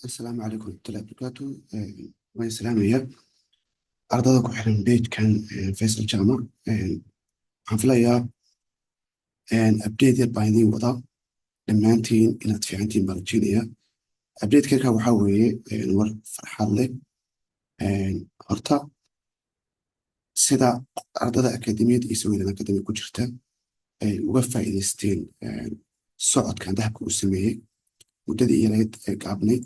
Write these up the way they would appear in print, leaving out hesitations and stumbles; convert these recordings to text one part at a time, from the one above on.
السلام عليكم ورحمة الله وبركاته. وين سلامية ardada ku xiran page-kan Faisal Jaamac. waxaan filayaa update yar baan idiin wadaa dhammaantiin inaad fiicantiin baan rajeynayaa. Update-kanka waxaa weeye war farxad leh. Horta sida ardada akademiyadda iyo Somaliland Academy ku jirta ay uga faa'iidaysteen socodkan dahabka uu sameeyey muddadii yareed ee gaabnayd,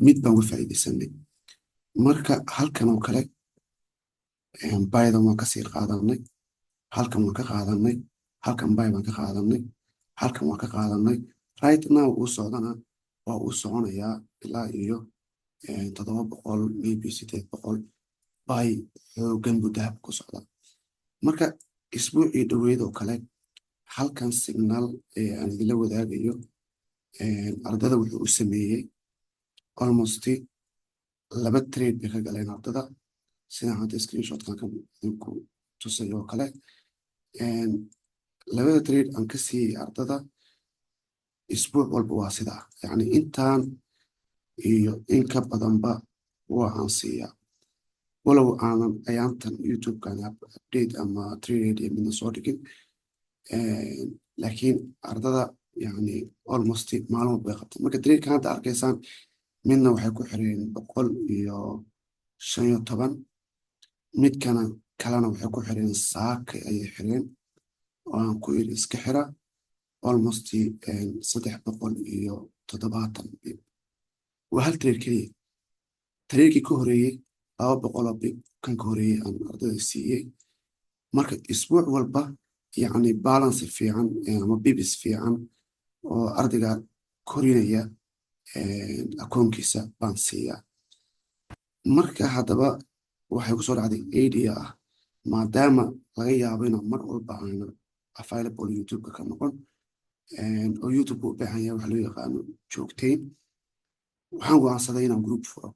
mid baan uga faa'iidaysanay. Marka halkan oo kale baydan waan kasii qaadanay, halkan waan ka qaadanay, halkan bay baan ka qaadanay, halkan waan ka qaadanay. Right now uu socdana waa uu soconayaa ilaa iyo 700 maybe 800 bay xoogan buu dahab ku socdaa. Marka isbuucii dhoweyd oo kale halkan signal aan idila wadaagayo ardada wuxuu u sameeyey almost 2 trade bay ka galeen ardada, sida hadda screenshotkan ka idinku tusayo oo kale. 2 trade aan ka siiyey ardada isbuuc walba waa sidaa, yacni intaan iyo in ka badanba waa aan siiyaa, walow aanan ayaantan YouTube-kan update ama trade iyo midna soo dhigin. laakiin ardada yacni almost maalin walba bay qabtaan. Marka trade-kan hadda arkaysaan midna waxay ku xireen 115, midkana kalena waxay ku xireen saakay ayay xireen oo aan ku iri iska xira almost 370. waa hal trade keliya. Trade-kii ka horeeyey 200 bib kan ka horeeyey aan ardada siiyey. marka isbuuc walba yacni balance fiican ama bibis fiican oo ardayga korinaya akoonkiisa baan siiyaa. marka haddaba waxay kusoo dhacday idea ah, maadaama laga yaabo inaan mar walba aanu available YouTube-ka ka noqon, oo YouTube-ka u baahan yahay waxa loo yaqaano joogteyn, waxaan go'aansaday inaan group furo.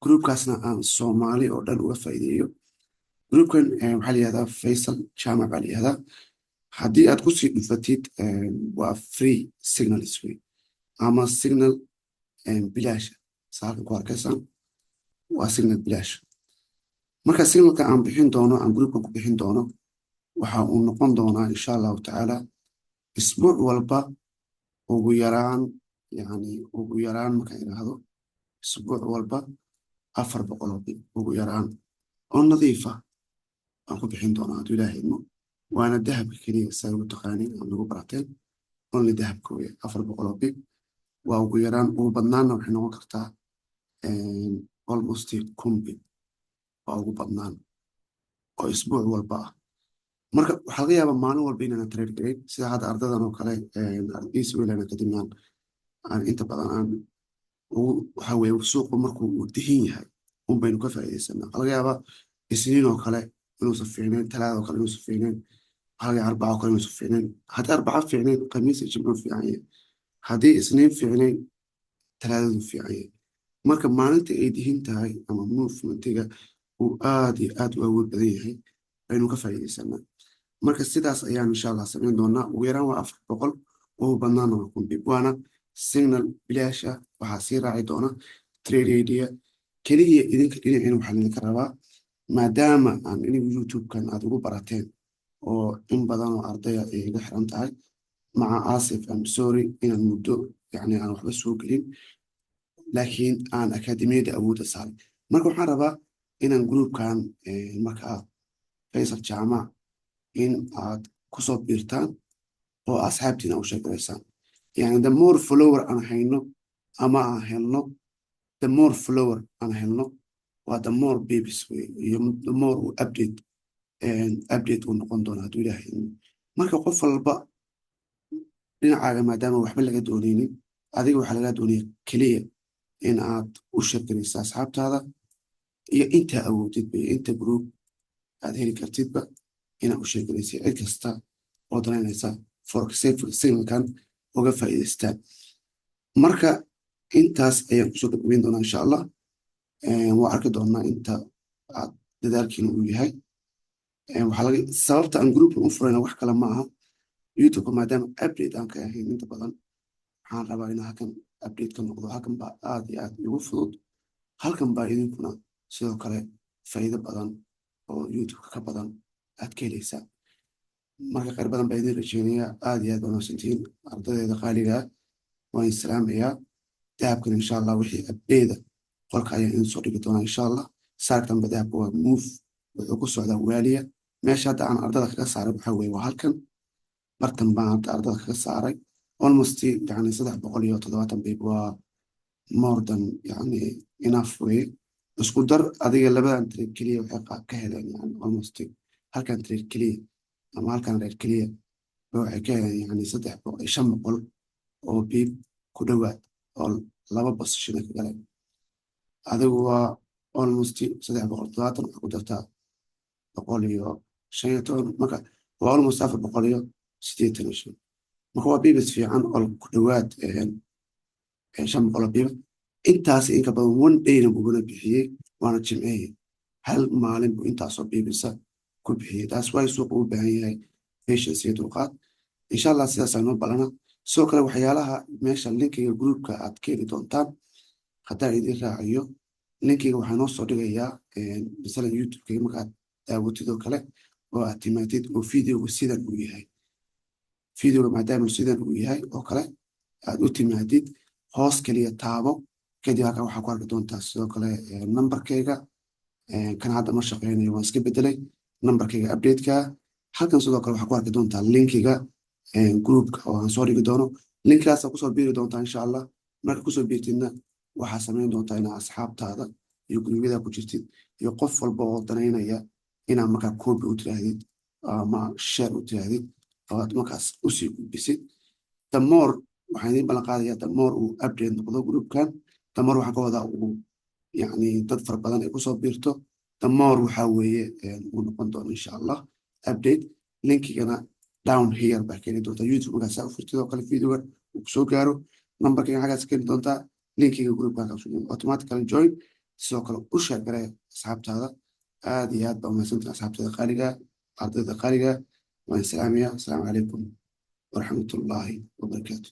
groupkaasna aan Soomaali oo dhan uga faa'iideeyo. groupkan waxaa la yihahdaa Faisal Jaamac baa la yihahdaa. haddii aad kusii dhufatid waa free signal is free ama signal bilaash. saalka ku arkaysaan waa signal bilaash. marka signalka aan bixin doono, aan groupka ku bixin doono, waxa uu noqon doonaa insha allahu tacaala isbuuc walba ugu yaraan, yani ugu yaraan markaan idhaahdo isbuuc walba 400 bib ugu yaraan oo nadiifa aan ku bixin doonaa hadduu ilaahay idmo. waana dahabka keliya saa ugu taqaaniin aan nagu barateen only dahabka weye 400 bib waa ugu yaraan. ugu badnaanna waxay noqon kartaa almost 1000 bib waa ugu badnaan oo isbuuc walba ah. marka waxaa laga yaabaa maalin walba inaan trade gareyn sida hadda ardadan oo kale Somaliland Academy aan inta badan aan waxaa weeye suuqu markuu uu dihin yahay un baynu ka faa'iidaysanaa. waxaa laga yaabaa isniin oo kale inuusan fiicnayn, talaada oo kale inuusan fiicnayn, waxaa laga yaabaa arbaca oo kale inuusan fiicnayn. haddii arbaca fiicnayn khamiis iyo jimco fiican yahay, haddii isniin fiicnayn talaadadu fiican yahay. marka maalinta ay dihin tahay ama movementiga uu aad iyo aad u awood badan yahay baynu ka faa'iidaysanaa. marka sidaas ayaan insha allah samayn doonaa. ugu yaraan waa 400, ugu badnaana waa 1000 bib. waana signal bilaash ah. waxaa sii raaci doona trade idea keliya. idinka dhinacina waxaa idinka rabaa, maadaama aan inigu YouTube-kan aad ugu barateen oo in badan oo ardaya ay iga xiran tahay, maca asif am sorry inaan muddo yani aan waxba soo gelin, laakiin aan akademiyada awoodda saaray. marka waxaan rabaa inaan groupkan markaa Faisal Jaamac in aad kusoo biirtaan oo asxaabtiina u sheekaraysaan. yani the more follower aan hayno ama aan helno, the more follower aan helno waa the more babies way iyo the more update uu noqon doona hadduu ilaahay idmo. marka qof walba dhinacaaga maadaama waxba laga dooneynin, adiga waxaa laga doonaya keliya in aad u sheekaraysa asxaabtaada iyo intaa awoodidba iyo inta group aad heli kartidba inaad u sheekaraysa cid kasta oo danaynaysa signalkan uga faa'iidaystaan. marka intaas ayaan kusoo gabagabeyn doonaa insha allah. waa arki doonaa inta aad dadaalkiina uu yahay. sababta aan groupkan u furayna wax kale ma aha. YouTube maadaama update aan ka ahayn inta badan, waxaan rabaa in halkan update ka noqdo halkan baa aad iyo aad igu fudud. halkan baa idinkuna sidoo kale faa'iido badan oo youtube ka badan aad ka helaysaa. marka khayr badan baa idin rajeynayaa. aad iyo aad baa mahadsantihiin ardaydeeda qaaliga ah. waan islaamayaa. dahabkan insha allah wixii abdeeda qolka ayaan idin soo dhigi doonaa insha allah. saartanba dahabka waa move, wuxuu ku socdaa waaliya. meesha hadda aan ardada kaga saaray waxaa weeye waa halkan. bartan baan hadda ardada kaga saaray almost yani 370 bib. waa more than yani enough way. isku dar adiga labadan trade keliya waxay ka heleen yani almost halkan trade keliya ama halkan reer keliya waxay ka heleen yani 500 oo bib ku dhowaad oo 2 position ka galeen. adigu waa almost 370 waxaa ku dartaa 115 marka waa almost 485. marka waa bibis fiican oo ku dhowaad 500 bib. intaas inka badan one dayna buguna bixiyey waana jimceeyey. hal maalin buu intaasoo bibisa ku bixiyey. taas waa suuqa u baahan yahay patience iyo dulqaad. insha allah sidaasaa noo balana. sidoo kale waxyaalaha meesha linkiga groupka aad ka heli doontaan haddaan idin raaciyo. linkiga waxaa noo soo dhigayaa masalan youtube-ka markaad daawatidoo kale oo aad timaatid oo videoga sidan uu yahay. videoga maadaama sidan uu yahay oo kale aad u timaadid hoos kaliya taabo kadib halkan waxaa ku arki doontaa sidoo kale nambarkayga. kan hadda ma shaqeynayo waan iska bedelay nambarkayga update-ka. halkan sidoo kale waxaa ku arki doontaa linkiga groupka oo aan soo dhigi doono. linkaasa kusoo biiri doontaa insha allah. marka kusoo biirtidna waxaa samayn doontaa inaa asxaabtaada iyo gurubyada ku jirtid iyo qof walba oo danaynaya inaa markaa copy u tiraahdid ama share u tiraahdid oo aad markaas usii gudbisid. the more waxaan idin ballan qaadayaa the more uu update noqdo groupkan, the more waxaan ka wadaa uu yani dad fara badan ay kusoo biirto, the more waxaa weeye uu noqon doono insha allah update. linkigana down here baa keeni doontaa youtube markaas u furtid oo kale videoga uu kusoo gaaro. nambarkayga xaggaas keeni doontaa linkiga groupka automatically join. sidoo kale u share garee asxaabtaada. aad iyo aad baa umahadsantahay asxaabtada qaaliga ardayda qaaliga. waan salaamayaa. asalaamu calaykum waraxmatullaahi wabarakaatu.